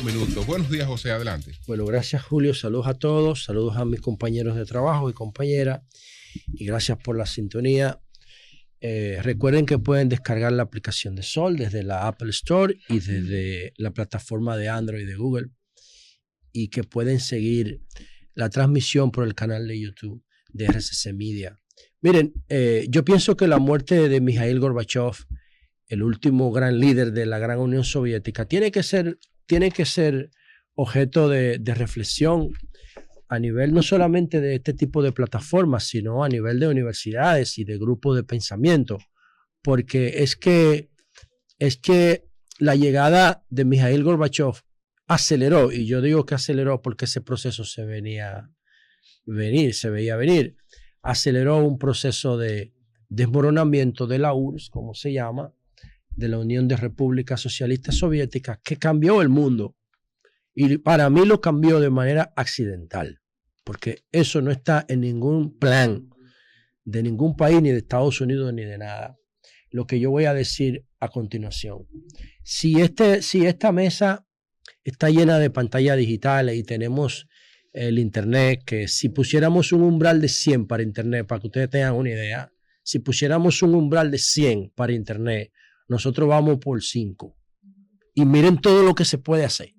Minutos. Buenos días, José, adelante. Bueno, gracias, Julio. Saludos a todos, saludos a mis compañeros de trabajo y compañeras, y gracias por la sintonía. Recuerden que pueden descargar la aplicación de Sol desde la Apple Store y desde la plataforma de Android de Google, y que pueden seguir la transmisión por el canal de YouTube de RCC Media. Miren, yo pienso que la muerte de Mikhail Gorbachev, el último gran líder de la gran Unión Soviética, tiene que ser objeto de reflexión a nivel no solamente de este tipo de plataformas, sino a nivel de universidades y de grupos de pensamiento, porque es que la llegada de Mikhail Gorbachev aceleró, y yo digo que aceleró porque ese proceso se veía venir, aceleró un proceso de desmoronamiento de la URSS, como se llama, de la Unión de Repúblicas Socialistas Soviéticas, que cambió el mundo. Y para mí lo cambió de manera accidental, porque eso no está en ningún plan de ningún país, ni de Estados Unidos, ni de nada. Lo que yo voy a decir a continuación. Si esta mesa está llena de pantallas digitales y tenemos el Internet, que si pusiéramos un umbral de 100 para Internet, para que ustedes tengan una idea, si pusiéramos un umbral de 100 para Internet, nosotros vamos por 5. Y miren todo lo que se puede hacer.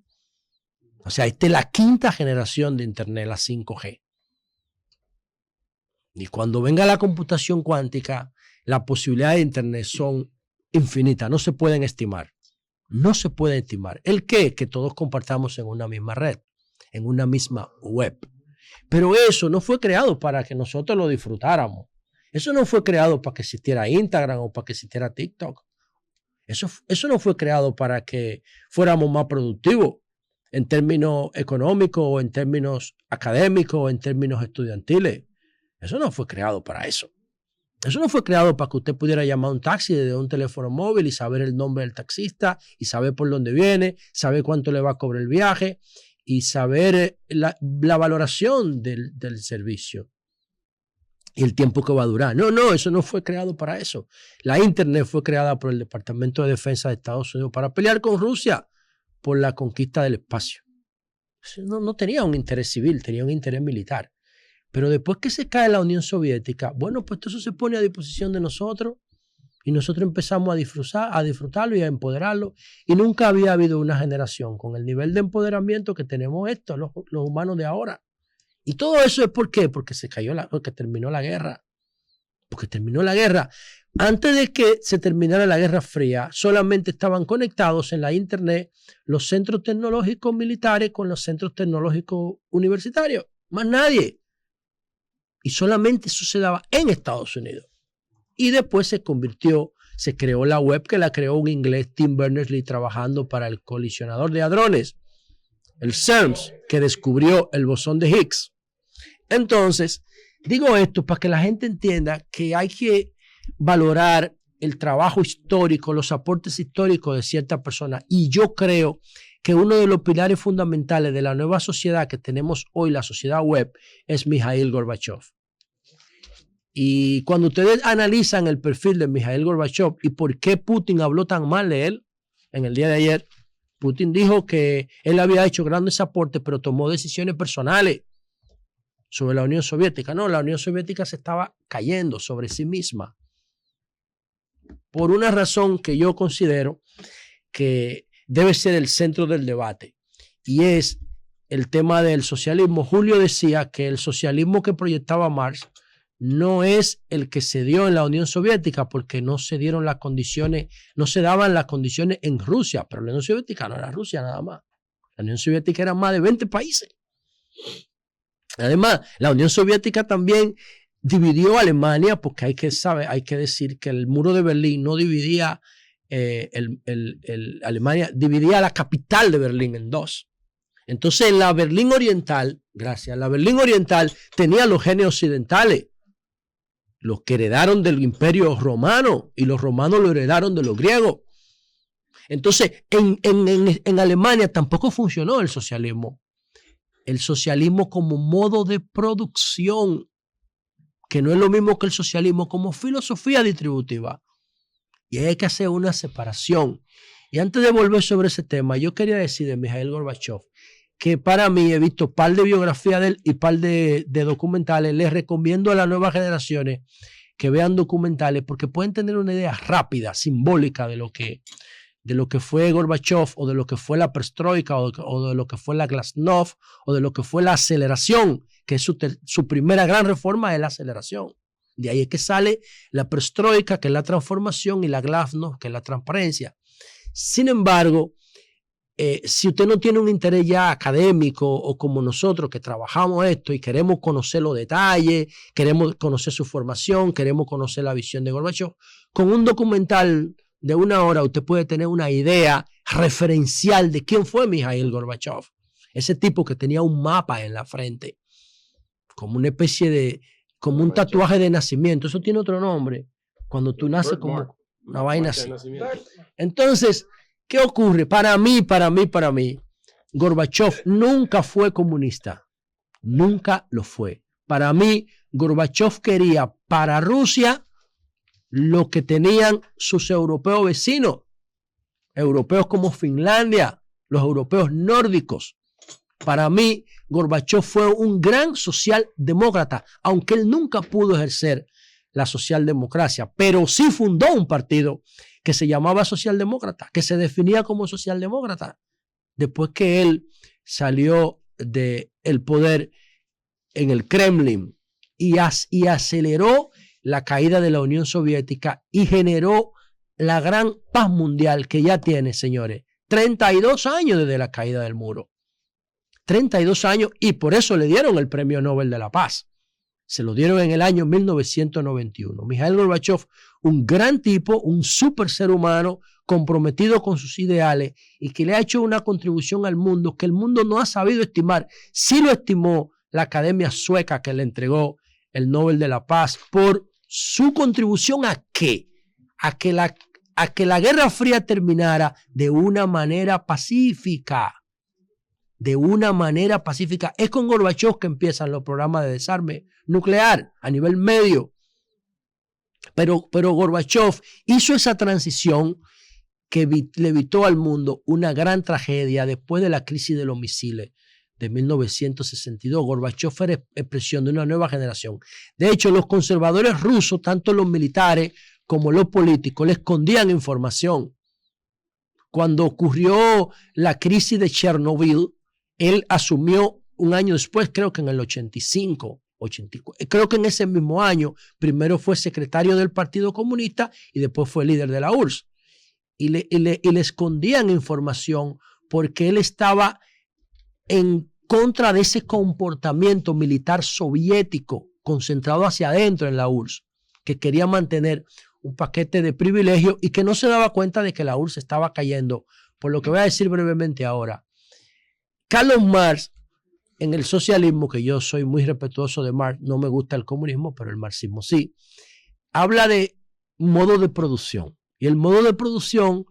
O sea, esta es la quinta generación de Internet, la 5G. Y cuando venga la computación cuántica, las posibilidades de Internet son infinitas, no se pueden estimar. No se puede estimar. ¿El qué? Que todos compartamos en una misma red, en una misma web. Pero eso no fue creado para que nosotros lo disfrutáramos. Eso no fue creado para que existiera Instagram o para que existiera TikTok. Eso no fue creado para que fuéramos más productivos en términos económicos o en términos académicos o en términos estudiantiles. Eso no fue creado para eso. Eso no fue creado para que usted pudiera llamar a un taxi desde un teléfono móvil y saber el nombre del taxista y saber por dónde viene, saber cuánto le va a cobrar el viaje y saber la valoración del servicio y el tiempo que va a durar. No, eso no fue creado para eso. La Internet fue creada por el Departamento de Defensa de Estados Unidos para pelear con Rusia por la conquista del espacio. No tenía un interés civil, tenía un interés militar. Pero después que se cae la Unión Soviética, bueno, pues eso se pone a disposición de nosotros y nosotros empezamos a disfrutarlo y a empoderarlo. Y nunca había habido una generación con el nivel de empoderamiento que tenemos los humanos de ahora. Y todo eso es ¿por qué? Porque porque terminó la guerra. Porque terminó la guerra. Antes de que se terminara la Guerra Fría, solamente estaban conectados en la Internet los centros tecnológicos militares con los centros tecnológicos universitarios. Más nadie. Y solamente eso se daba en Estados Unidos. Y después se creó la web, que la creó un inglés, Tim Berners-Lee, trabajando para el colisionador de hadrones, el CERMS, que descubrió el bosón de Higgs. Entonces, digo esto para que la gente entienda que hay que valorar el trabajo histórico, los aportes históricos de ciertas personas. Y yo creo que uno de los pilares fundamentales de la nueva sociedad que tenemos hoy, la sociedad web, es Mikhail Gorbachev. Y cuando ustedes analizan el perfil de Mikhail Gorbachev y por qué Putin habló tan mal de él, en el día de ayer, Putin dijo que él había hecho grandes aportes, pero tomó decisiones personales sobre la Unión Soviética. No, la Unión Soviética se estaba cayendo sobre sí misma. Por una razón que yo considero que debe ser el centro del debate, y es el tema del socialismo. Julio decía que el socialismo que proyectaba Marx no es el que se dio en la Unión Soviética, porque no se dieron las condiciones, no se daban las condiciones en Rusia, pero la Unión Soviética no era Rusia nada más. La Unión Soviética era más de 20 países. Además, la Unión Soviética también dividió a Alemania, porque hay que decir que el muro de Berlín no dividía Alemania, dividía la capital de Berlín en dos. Entonces, la Berlín Oriental, la Berlín Oriental tenía los genes occidentales, los que heredaron del Imperio Romano, y los romanos lo heredaron de los griegos. Entonces, en Alemania tampoco funcionó el socialismo. El socialismo como modo de producción que no es lo mismo que el socialismo, como filosofía distributiva. Y hay que hacer una separación. Y antes de volver sobre ese tema, yo quería decir de Mikhail Gorbachev que para mí he visto un par de biografías de él y un par de documentales. Les recomiendo a las nuevas generaciones que vean documentales porque pueden tener una idea rápida, simbólica de lo que fue Gorbachev o de lo que fue la perestroika o de lo que fue la glasnost o de lo que fue la aceleración, que es su primera gran reforma es la aceleración. De ahí es que sale la perestroika, que es la transformación, y la glasnost, que es la transparencia. Sin embargo, si usted no tiene un interés ya académico o como nosotros que trabajamos esto y queremos conocer los detalles, queremos conocer su formación, queremos conocer la visión de Gorbachev, con un documental de 1 hora usted puede tener una idea referencial de quién fue Mikhail Gorbachev. Ese tipo que tenía un mapa en la frente, como una especie de, como un tatuaje de nacimiento. Eso tiene otro nombre. Cuando tú naces como una vaina así. Entonces, ¿qué ocurre? Para mí, Gorbachev nunca fue comunista. Nunca lo fue. Para mí, Gorbachev quería para Rusia lo que tenían sus europeos vecinos. Europeos como Finlandia, los europeos nórdicos. Para mí, Gorbachev fue un gran socialdemócrata, aunque él nunca pudo ejercer la socialdemocracia, pero sí fundó un partido que se llamaba socialdemócrata, que se definía como socialdemócrata, después que él salió del poder en el Kremlin y aceleró la caída de la Unión Soviética y generó la gran paz mundial que ya tiene, señores, 32 años desde la caída del muro. 32 años, y por eso le dieron el Premio Nobel de la Paz. Se lo dieron en el año 1991. Mikhail Gorbachev, un gran tipo, un súper ser humano, comprometido con sus ideales y que le ha hecho una contribución al mundo que el mundo no ha sabido estimar. Sí lo estimó la Academia Sueca, que le entregó el Nobel de la Paz por su contribución ¿a qué? A que la Guerra Fría terminara de una manera pacífica. De una manera pacífica. Es con Gorbachev que empiezan los programas de desarme nuclear a nivel medio. Pero Gorbachev hizo esa transición que le evitó al mundo una gran tragedia después de la crisis de los misiles de 1962. Gorbachev era expresión de una nueva generación. De hecho, los conservadores rusos, tanto los militares como los políticos, le escondían información. Cuando ocurrió la crisis de Chernobyl, él asumió un año después, creo que en el 85, 84, creo que en ese mismo año, primero fue secretario del Partido Comunista y después fue líder de la URSS. Y le escondían información porque él estaba en contra de ese comportamiento militar soviético concentrado hacia adentro en la URSS, que quería mantener un paquete de privilegios y que no se daba cuenta de que la URSS estaba cayendo. Por lo que voy a decir brevemente ahora. Carlos Marx, en el socialismo, que yo soy muy respetuoso de Marx, no me gusta el comunismo, pero el marxismo sí, habla de modo de producción. Y el modo de producción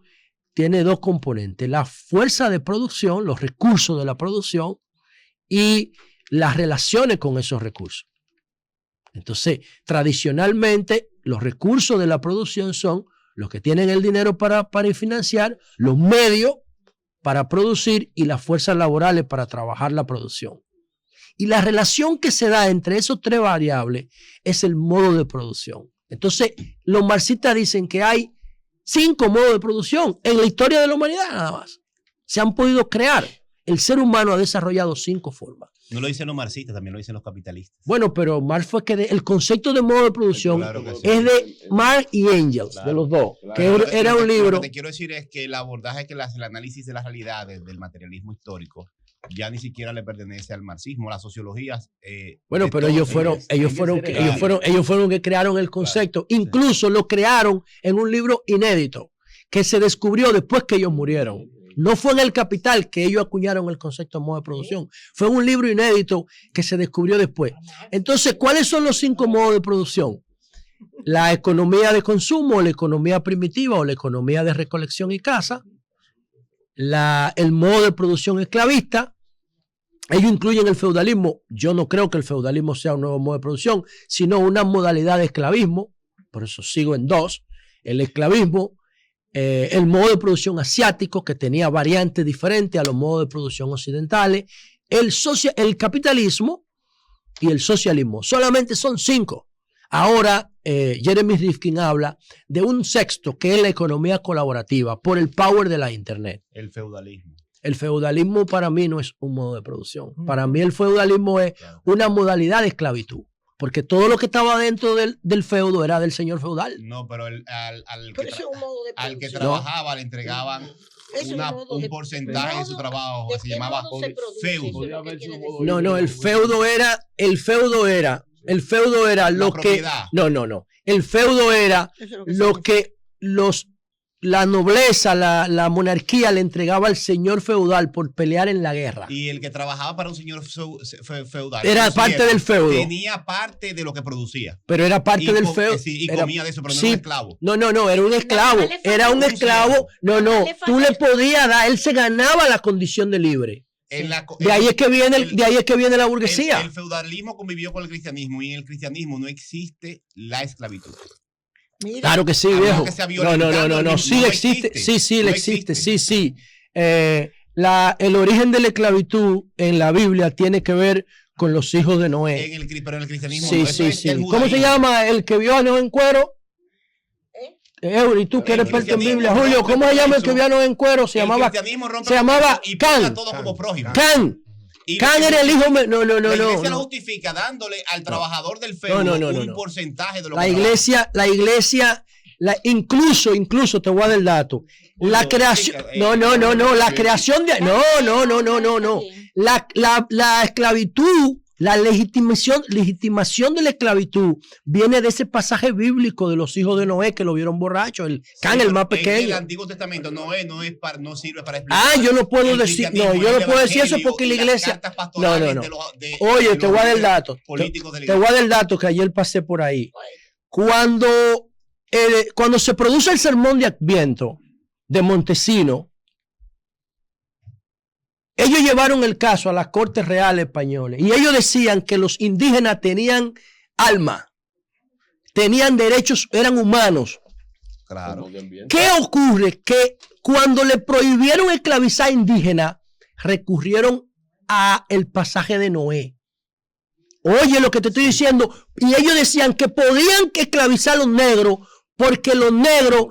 tiene dos componentes: la fuerza de producción, los recursos de la producción y las relaciones con esos recursos. Entonces, tradicionalmente, los recursos de la producción son los que tienen el dinero para financiar, los medios para producir y las fuerzas laborales para trabajar la producción. Y la relación que se da entre esos tres variables es el modo de producción. Entonces, los marxistas dicen que hay 5 modos de producción en la historia de la humanidad nada más. Se han podido crear. El ser humano ha desarrollado 5 formas. No lo dicen los marxistas, también lo dicen los capitalistas. Bueno, pero Marx fue que el concepto de modo de producción es de Marx y Engels, de los dos. Claro, que era un libro. Lo que te quiero decir es que el abordaje, el análisis de las realidades del materialismo histórico ya ni siquiera le pertenece al marxismo, las sociologías. Bueno, pero ellos fueron que crearon el concepto. Claro, incluso lo crearon en un libro inédito que se descubrió después que ellos murieron. No fue en El Capital que ellos acuñaron el concepto de modo de producción. Fue un libro inédito que se descubrió después. Entonces, ¿cuáles son los 5 modos de producción? La economía de consumo, la economía primitiva o la economía de recolección y caza, el modo de producción esclavista, Ellos incluyen el feudalismo. Yo no creo que el feudalismo sea un nuevo modo de producción, sino una modalidad de esclavismo. Por eso sigo en dos. El esclavismo, el modo de producción asiático, que tenía variantes diferentes a los modos de producción occidentales, el capitalismo y el socialismo. Solamente son 5. Ahora, Jeremy Rifkin habla de un sexto, que es la economía colaborativa, por el power de la Internet. El feudalismo. El feudalismo para mí no es un modo de producción. Para mí el feudalismo es una modalidad de esclavitud. Porque todo lo que estaba dentro del feudo era del señor feudal. No, pero al que producción. trabajaba le entregaban un porcentaje de su trabajo. Se llamaba feudo. No, el feudo era lo que... propiedad. No. El feudo era lo que la nobleza, la monarquía le entregaba al señor feudal por pelear en la guerra. Y el que trabajaba para un señor feudal era parte del feudo. Tenía parte de lo que producía. Pero era parte del feudo. Sí, y comía de eso, pero no era un esclavo. No, era un esclavo. Era un esclavo. No, tú le podías dar, él se ganaba la condición de libre. De ahí es que viene la burguesía. El feudalismo convivió con el cristianismo y en el cristianismo no existe la esclavitud. Mira, claro que sí, viejo. No, sí existe. Sí, existe. Sí. El origen de la esclavitud en la Biblia tiene que ver con los hijos de Noé. Pero en el cristianismo sí. ¿Cómo se llama el que vio a Noé en cuero? Y tú que eres experto en Biblia, Julio, ¿cómo se llama el que vio a Noé en cuero? Se llamaba Can. Can era el hijo. No. La iglesia lo justifica dándole al trabajador del feudo un porcentaje de lo que la iglesia, incluso te voy a dar el dato. La creación, la creación de, la esclavitud, la legitimación de la esclavitud viene de ese pasaje bíblico de los hijos de Noé que lo vieron borracho, el más pequeño. En el Antiguo Testamento no sirve para explicar. Yo no puedo decir, yo no puedo decir eso porque la iglesia. No. Oye, te voy a dar el dato. Te voy a dar el dato que ayer pasé por ahí. Cuando se produce el sermón de Adviento de Montesino, ellos llevaron el caso a las Cortes Reales Españolas y ellos decían que los indígenas tenían alma, tenían derechos, eran humanos. Claro. ¿Qué ocurre? Que cuando le prohibieron esclavizar a indígenas, recurrieron a el pasaje de Noé. Oye lo que te estoy diciendo. Y ellos decían que podían esclavizar a los negros porque los negros,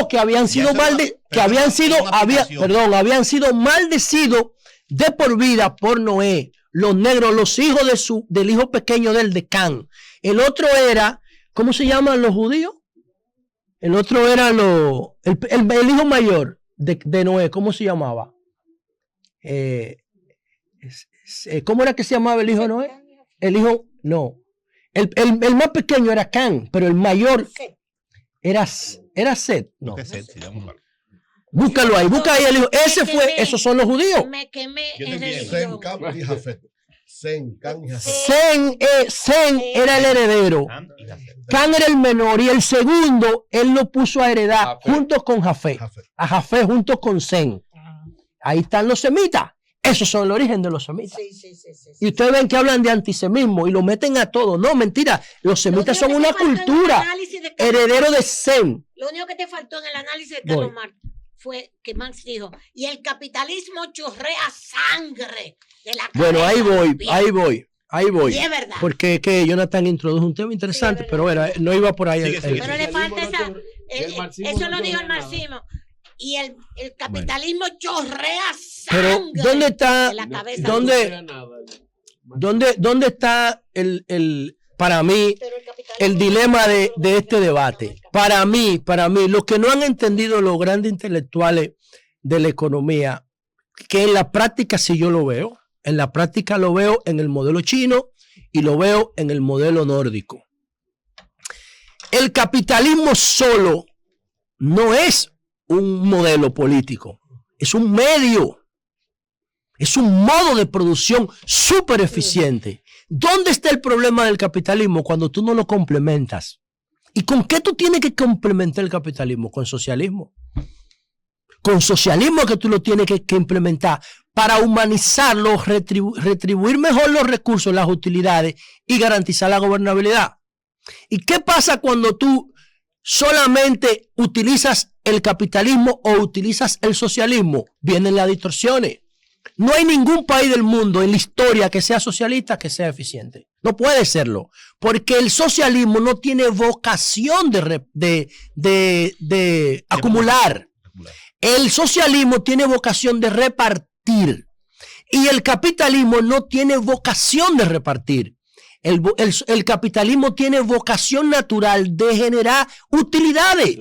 que habían sido habían sido maldecidos de por vida por Noé. Los negros, los hijos del hijo pequeño de Can. El otro era, ¿cómo se llaman los judíos? El otro era el hijo mayor de Noé, ¿cómo se llamaba? ¿Cómo era que se llamaba el hijo de Noé? El más pequeño era Can, pero el mayor era Set. No. Búscalo ahí, busca ahí el hijo. Esos son los judíos. Me quemé Sem, Cam y Jafet. Sem era el heredero. Can era el menor y el segundo él lo puso a heredar junto con Jafet. A Jafet junto con Sem. Ahí están los semitas. Esos son el origen de los semitas. Sí. Y ustedes ven que hablan de antisemitismo y lo meten a todo. No, mentira. Los semitas son una cultura. Heredero de Sem. Lo único que te faltó en el análisis de Carlos Marx fue que Marx dijo, y el capitalismo chorrea sangre de la cabeza. Bueno, ahí voy. Y es verdad. Porque que Jonathan introdujo un tema interesante, pero no iba por ahí. Pero le falta eso lo dijo el marxismo. Y el capitalismo chorrea sangre. Pero ¿dónde está? De la cabeza. ¿Dónde está para mí el dilema de este debate? Para mí, los que no han entendido los grandes intelectuales de la economía, que en la práctica sí yo lo veo, en la práctica lo veo en el modelo chino y lo veo en el modelo nórdico. El capitalismo solo no es un modelo político, es un medio, es un modo de producción súper eficiente. ¿Dónde está el problema del capitalismo cuando tú no lo complementas? ¿Y con qué tú tienes que complementar el capitalismo? Con socialismo. Con socialismo que tú lo tienes que implementar para humanizarlo, retribuir mejor los recursos, las utilidades y garantizar la gobernabilidad. ¿Y qué pasa cuando tú solamente utilizas el capitalismo o utilizas el socialismo? Vienen las distorsiones. No hay ningún país del mundo en la historia que sea socialista que sea eficiente. No puede serlo, porque el socialismo no tiene vocación de acumular. El socialismo tiene vocación de repartir y el capitalismo no tiene vocación de repartir. El capitalismo tiene vocación natural de generar utilidades,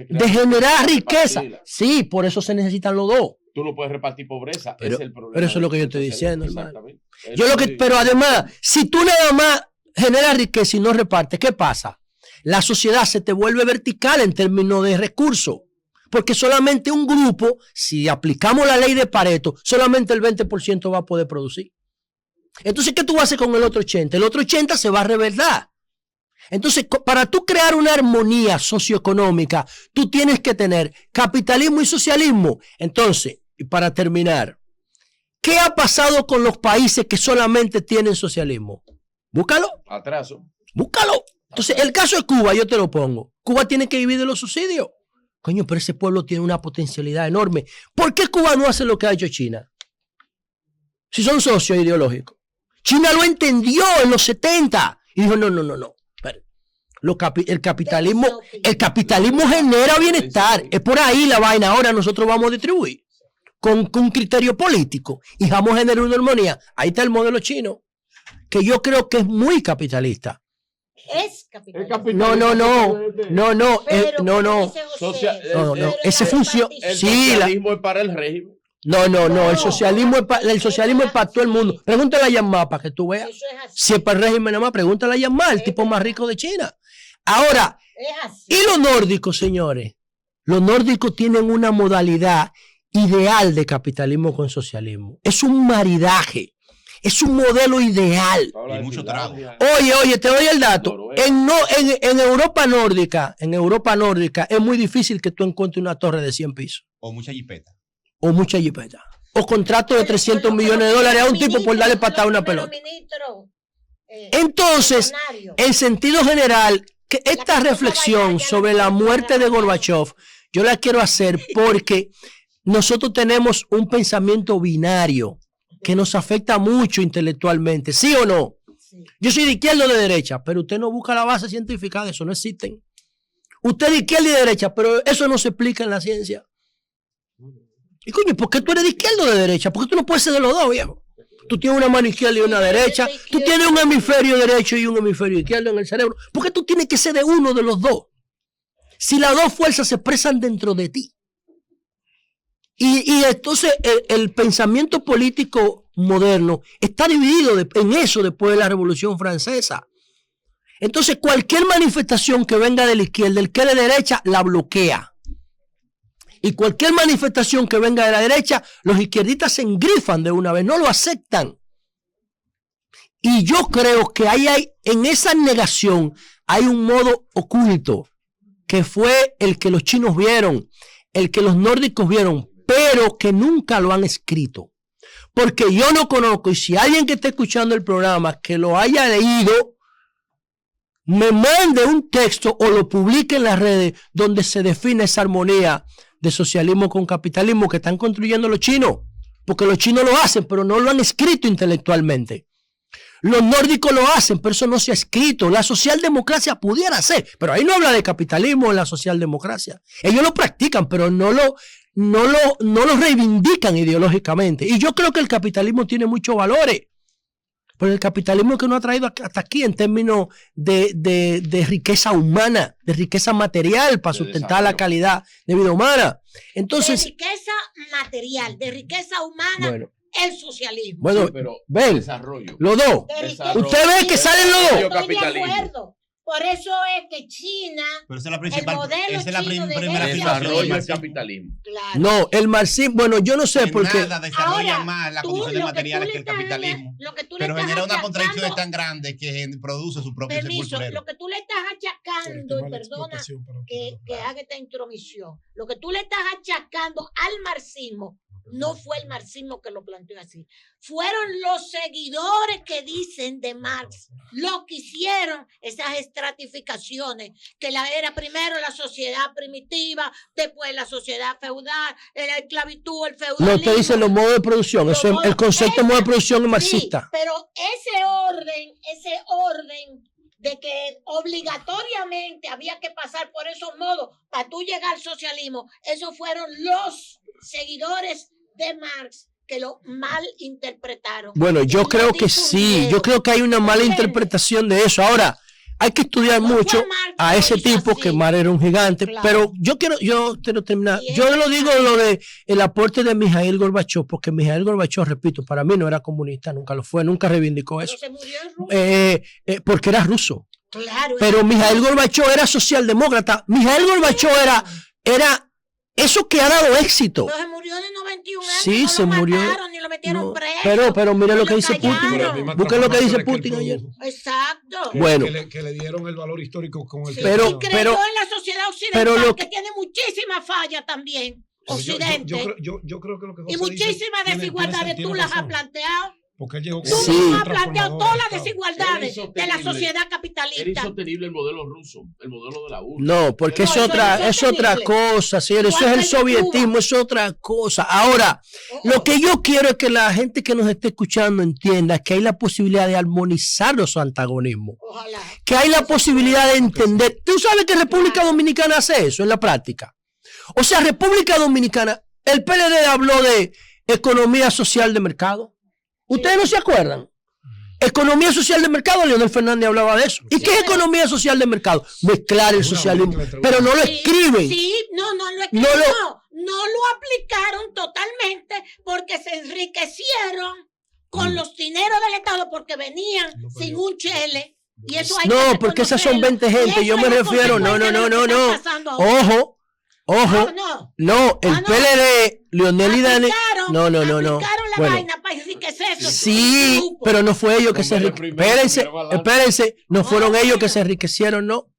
de generar riqueza. Sí, por eso se necesitan los dos. Tú no puedes repartir pobreza. Pero, es el problema, pero eso es lo que yo estoy diciendo, hermano. Exactamente. Pero además, si tú nada más generas riqueza y no repartes, ¿qué pasa? La sociedad se te vuelve vertical en términos de recursos. Porque solamente un grupo, si aplicamos la ley de Pareto, solamente el 20% va a poder producir. Entonces, ¿qué tú vas a hacer con el otro 80%? El otro 80% se va a revelar. Entonces, para tú crear una armonía socioeconómica, tú tienes que tener capitalismo y socialismo. Entonces, y para terminar, ¿qué ha pasado con los países que solamente tienen socialismo? Búscalo. Atraso. Búscalo. Entonces, el caso de Cuba, yo te lo pongo. Cuba tiene que vivir de los subsidios. Coño, pero ese pueblo tiene una potencialidad enorme. ¿Por qué Cuba no hace lo que ha hecho China? Si son socios ideológicos. China lo entendió en los 70 y dijo, no. El capitalismo genera bienestar. Es por ahí la vaina. Ahora nosotros vamos a distribuir con un criterio político y vamos a generar una armonía. Ahí está el modelo chino, que yo creo que es muy capitalista. Es capitalista. Ese funciona. El Sí, socialismo es para el régimen. No. El socialismo es para todo el mundo. Pregúntale a Yanma para que tú veas. Eso es así. Si es para el régimen nada más, pregúntale a Yanma, el tipo más rico de China. Ahora, Es así. y los nórdicos, señores. Los nórdicos tienen una modalidad ideal de capitalismo con socialismo. Es un maridaje. Es un modelo ideal. Y mucho trago. Oye, te doy el dato. En Europa nórdica, es muy difícil que tú encuentres una torre de 100 pisos. O mucha jipeta. O mucha jipeta. O contrato de 300 millones de dólares a un tipo por darle patada a una pelota. Entonces, en sentido general, que esta reflexión sobre la muerte de Gorbachev, yo la quiero hacer porque nosotros tenemos un pensamiento binario que nos afecta mucho intelectualmente, ¿sí o no? Sí. Yo soy de izquierda o de derecha, pero usted no busca la base científica de eso, no existen. Usted de izquierda y de derecha, pero eso no se explica en la ciencia. Y coño, ¿por qué tú eres de izquierda o de derecha? ¿Por qué tú no puedes ser de los dos, viejo? Tú tienes una mano izquierda y una derecha, tú tienes un hemisferio derecho y un hemisferio izquierdo en el cerebro. ¿Por qué tú tienes que ser de uno de los dos? Si las dos fuerzas se expresan dentro de ti. Y entonces el pensamiento político moderno está dividido en eso después de la Revolución Francesa. Entonces cualquier manifestación que venga de la izquierda, el que es de derecha, la bloquea. Y cualquier manifestación que venga de la derecha, los izquierdistas se engrifan de una vez, no lo aceptan. Y yo creo que en esa negación hay un modo oculto, que fue el que los chinos vieron, el que los nórdicos vieron, pero que nunca lo han escrito. Porque yo no conozco, y si alguien que esté escuchando el programa que lo haya leído, me mande un texto o lo publique en las redes donde se define esa armonía de socialismo con capitalismo que están construyendo los chinos. Porque los chinos lo hacen, pero no lo han escrito intelectualmente. Los nórdicos lo hacen, pero eso no se ha escrito. La socialdemocracia pudiera ser, pero ahí no habla de capitalismo en la socialdemocracia. Ellos lo practican, pero no lo reivindican ideológicamente. Y yo creo que el capitalismo tiene muchos valores. Pero el capitalismo que nos ha traído hasta aquí en términos de riqueza humana, de riqueza material para sustentar la calidad de vida humana. Entonces, de riqueza material, de riqueza humana, bueno, el socialismo. Bueno, Sí, pero ven, desarrollo. los dos. De riqueza- Usted ve que salen los dos. Estoy de acuerdo. Por eso es que China, Pero esa es la principal, modelo esa es la chino de primera desarrollo afirmación del Desarrollo del marxismo. capitalismo. claro. No, el marxismo, bueno, yo no sé Que por qué. nada desarrolla Ahora, más las tú condiciones lo que tú materiales le que el estás- capitalismo. lo que tú le Pero estás genera una achacando- contradicción tan grande que produce su propio Permiso, sepulturero. lo que tú le estás achacando, y perdona que haga esta intromisión, lo que tú le estás achacando al marxismo no fue el marxismo que lo planteó así. Fueron los seguidores que dicen de Marx lo que hicieron esas estratificaciones, que era primero la sociedad primitiva, después la sociedad feudal, la esclavitud, el feudalismo. No te dicen los modos de producción. Los Eso es- modos- el concepto de modo de producción es marxista. Sí, pero ese orden de que obligatoriamente había que pasar por esos modos para tú llegar al socialismo, esos fueron los seguidores de Marx que lo mal interpretaron. Bueno, yo Lo creo que sí. difundieron. Yo creo que hay una mala ¿Entiendes? interpretación de eso. Ahora, hay que estudiar No fue mucho Marx a que ese lo hizo tipo así. que Mar era un gigante. Claro. Pero yo quiero terminar. Y Yo es- lo digo lo de el aporte de Mijail Gorbachov, porque Mijail Gorbachov, repito, para mí no era comunista, nunca lo fue, nunca reivindicó Pero eso. se murió en Rusia. Porque era ruso. Claro. Pero Mijail Gorbachov era socialdemócrata. Mijail Gorbachov era eso que ha dado éxito. Pero se murió de 91 años. Sí, no se lo murió. mataron, ni lo metieron No, preso. pero mire lo que dice callaron. Putin. Pero a mí me Busquen lo que dice atrapó Putin ayer. Exacto. Bueno. Que le dieron el valor histórico con el Sí, pero- y creyó pero- en la sociedad occidental, pero lo que tiene muchísimas fallas también. Pero Occidente. yo creo que lo que y José dice muchísimas tiene desigualdades tú las has razón, planteado. porque él llegó Tú Sí. mismo has otra planteado forma todas ahora, las claro. desigualdades Era de la insostenible. sociedad Era capitalista. insostenible el modelo ruso, el modelo de la URSS. No, porque No, es eso otra, es es otra insostenible. cosa, señor. Eso es Igual el que el de sovietismo, Cuba. es otra cosa. Ahora, lo que yo quiero es que la gente que nos esté escuchando entienda que hay la posibilidad de armonizar los antagonismos, Ojalá. que hay la posibilidad de entender. ¿Tú sabes que República Dominicana hace eso en la práctica? O sea, República Dominicana, el PLD habló de economía social de mercado. ¿Ustedes no se acuerdan? Economía social de mercado, Leonel Fernández hablaba de eso. ¿Y qué es economía social de mercado? Mezclar el Es una socialismo. mezcla entre Pero no lo Sí, escriben. Sí, no lo No escriben. lo- No lo aplicaron totalmente porque se enriquecieron con los dineros del Estado porque venían No, pero sin yo- un chele. Y eso hay que No, porque esas son reconocerlo. 20 gente. Y Yo eso me es la refiero. No, consecuencia de lo que no. está pasando ahora. Ojo. No. No, el Ah, no. PLD, Leonel y Dani. Aplicaron- No. aplicaron la Bueno. vaina para enriquecerse. Sí, Grupo. pero no fue ellos que Los se medios enriquecieron. primeros Espérense, no fueron Ah, ellos que bueno. se enriquecieron, no.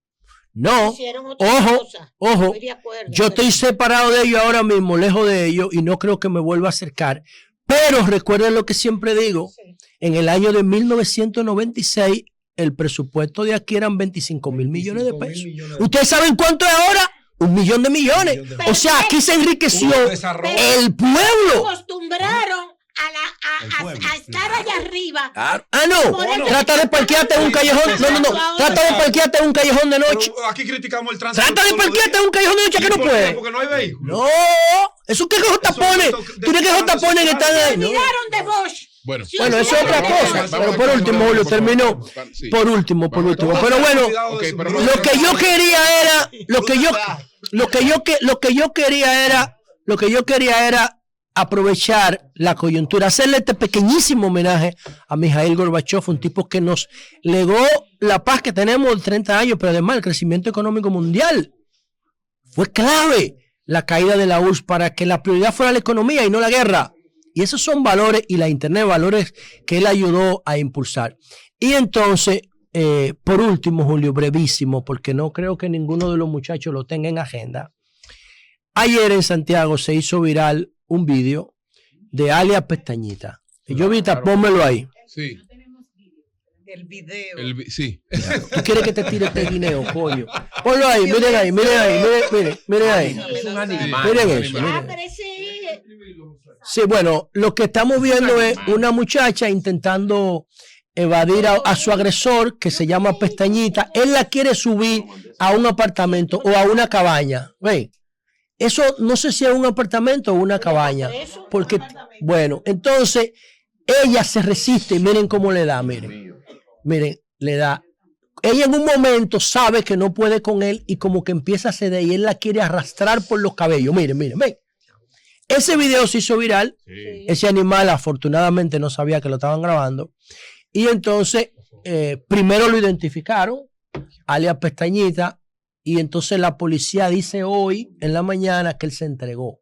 No, Hicieron otra ojo, cosa. ojo. Estoy de acuerdo, Yo estoy separado de ellos ahora mismo, lejos de ellos, y no creo que me vuelva a acercar. Pero recuerden lo que siempre digo, Sí. en el año de 1996, el presupuesto de aquí eran 25.000 millones de 25.000 pesos. millones de ¿Ustedes saben cuánto es ahora? 1.000.000 de millones. Un millón de O sea, aquí se enriqueció Un desarrollo. el pueblo. Acostumbraron El pueblo, a estar allá arriba. Ah, no. Por eso- Trata de parquearte en un callejón. No. Trata de parquearte en un callejón de noche. Pero aquí criticamos el tránsito. Trata de todos los parquearte en días. un callejón de noche que ¿Y no por qué? puede. Porque no hay vehículos. No. Eso que esos tapones. eso Tú crees que esos tapones que están ahí. Se No. olvidaron de Bosch. Bueno, Sí, Bueno, sí, eso es otra sí, cosa. sí, Pero sí, por sí, último, sí, Julio, sí, terminó. sí. Por último. Todos Pero bueno, cuidado de ok, su pero salud. lo que yo quería era, lo que yo quería era aprovechar la coyuntura, hacerle este pequeñísimo homenaje a Mijail Gorbachov, un tipo que nos legó la paz que tenemos de 30 años, pero además el crecimiento económico mundial. Fue clave la caída de la URSS para que la prioridad fuera la economía y no la guerra. Y esos son valores, y la Internet, valores que él ayudó a impulsar. Y entonces, por último, Julio, brevísimo, porque no creo que ninguno de los muchachos lo tenga en agenda. Ayer en Santiago se hizo viral un vídeo de alias Pestañita. Y yo vi, pónmelo ahí. Sí, El video. sí. ¿Tú quieres que te tire este guineo, coño? Ponlo ahí, miren ahí, miren ahí. Es un animal. Miren eso, Ah, miren. pero ese- Sí, bueno, lo que estamos viendo es una muchacha intentando evadir a su agresor, que se llama Pestañita. Él la quiere subir a un apartamento o a una cabaña. ¿Ven? Eso no sé si es un apartamento o una cabaña. Porque, bueno, entonces ella se resiste y miren cómo le da, miren. Miren, le da. Ella en un momento sabe que no puede con él y como que empieza a ceder y él la quiere arrastrar por los cabellos. Miren, ven. Ese video se hizo viral. Sí. Ese animal afortunadamente no sabía que lo estaban grabando. Y entonces primero lo identificaron alias Pestañita, y entonces la policía dice hoy en la mañana que él se entregó.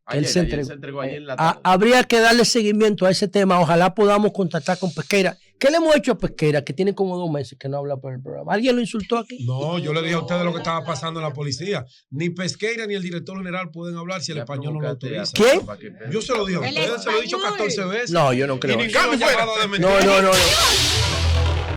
Ayer se entregó ayer en la tarde. Habría que darle seguimiento a ese tema. Ojalá podamos contactar con Pesqueira. ¿Qué le hemos hecho a Pesqueira? Que tiene como 2 meses que no habla por el programa. ¿Alguien lo insultó aquí? No, yo le dije a ustedes lo que estaba pasando en la policía. Ni Pesqueira ni el director general pueden hablar si el español no lo autoriza. ¿Quién? Yo se lo dije a ustedes, se lo he dicho 14 veces. No, yo no creo. Y ninguno ha llamado a desmentir. No.